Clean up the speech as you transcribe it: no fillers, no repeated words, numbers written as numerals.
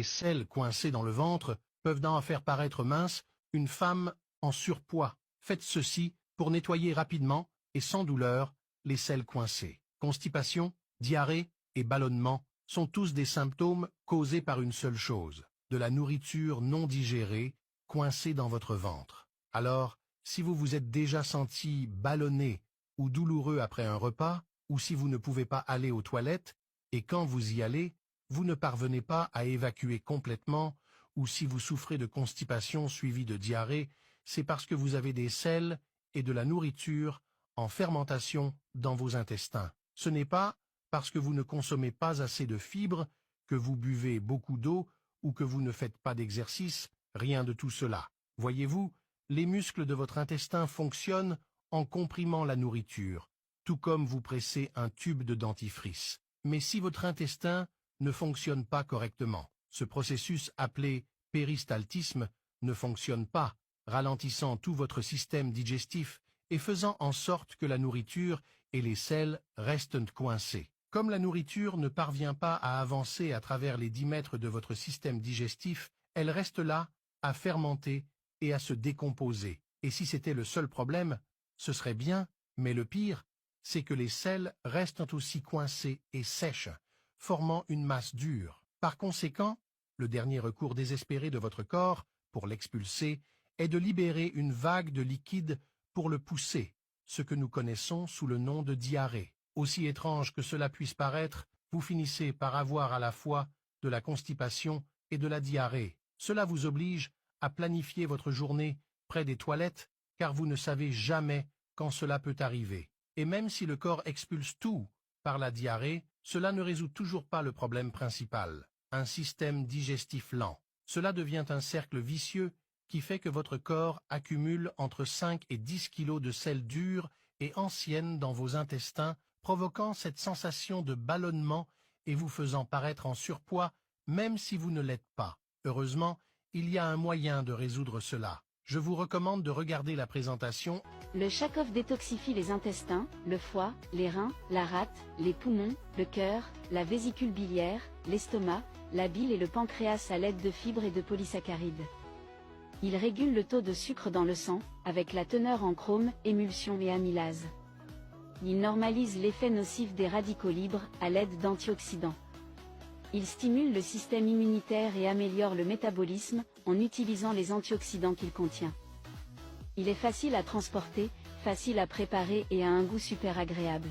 les selles coincées dans le ventre peuvent en faire paraître mince une femme en surpoids. Faites ceci pour nettoyer rapidement et sans douleur les selles coincées. Constipation, diarrhée et ballonnement sont tous des symptômes causés par une seule chose, de la nourriture non digérée coincée dans votre ventre. Alors, si vous vous êtes déjà senti ballonné ou douloureux après un repas, ou si vous ne pouvez pas aller aux toilettes, et quand vous y allez, vous ne parvenez pas à évacuer complètement, ou si vous souffrez de constipation suivie de diarrhée, c'est parce que vous avez des selles et de la nourriture en fermentation dans vos intestins. Ce n'est pas parce que vous ne consommez pas assez de fibres, que vous buvez beaucoup d'eau ou que vous ne faites pas d'exercice, rien de tout cela. Voyez-vous, les muscles de votre intestin fonctionnent en comprimant la nourriture, tout comme vous pressez un tube de dentifrice. Mais si votre intestin ne fonctionne pas correctement, ce processus appelé péristaltisme ne fonctionne pas, ralentissant tout votre système digestif et faisant en sorte que la nourriture et les selles restent coincées. Comme la nourriture ne parvient pas à avancer à travers les 10 mètres de votre système digestif, elle reste là, à fermenter et à se décomposer. Et si c'était le seul problème, ce serait bien, mais le pire, c'est que les selles restent aussi coincées et sèches, formant une masse dure. Par conséquent, le dernier recours désespéré de votre corps, pour l'expulser, est de libérer une vague de liquide pour le pousser, ce que nous connaissons sous le nom de diarrhée. Aussi étrange que cela puisse paraître, vous finissez par avoir à la fois de la constipation et de la diarrhée. Cela vous oblige à planifier votre journée près des toilettes, car vous ne savez jamais quand cela peut arriver. Et même si le corps expulse tout par la diarrhée, cela ne résout toujours pas le problème principal, un système digestif lent. Cela devient un cercle vicieux qui fait que votre corps accumule entre 5 et 10 kilos de sels dures et anciennes dans vos intestins, provoquant cette sensation de ballonnement et vous faisant paraître en surpoids, même si vous ne l'êtes pas. Heureusement, il y a un moyen de résoudre cela. Je vous recommande de regarder la présentation. Le Shacof détoxifie les intestins, le foie, les reins, la rate, les poumons, le cœur, la vésicule biliaire, l'estomac, la bile et le pancréas à l'aide de fibres et de polysaccharides. Il régule le taux de sucre dans le sang, avec la teneur en chrome, émulsion et amylase. Il normalise l'effet nocif des radicaux libres, à l'aide d'antioxydants. Il stimule le système immunitaire et améliore le métabolisme, en utilisant les antioxydants qu'il contient. Il est facile à transporter, facile à préparer et a un goût super agréable.